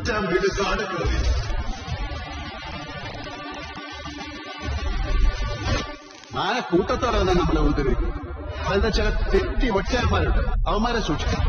അച്ഛൻ വികസാണ് കറി. നാളെ കൂട്ടത്തോടെ തന്നെ നമ്മളെ ഉൾക്കൊള്ളിക്കും. അതെന്താ ചില തെറ്റി ഒറ്റന്മാരുണ്ട്, അവന്മാരെ സൂക്ഷിക്കും.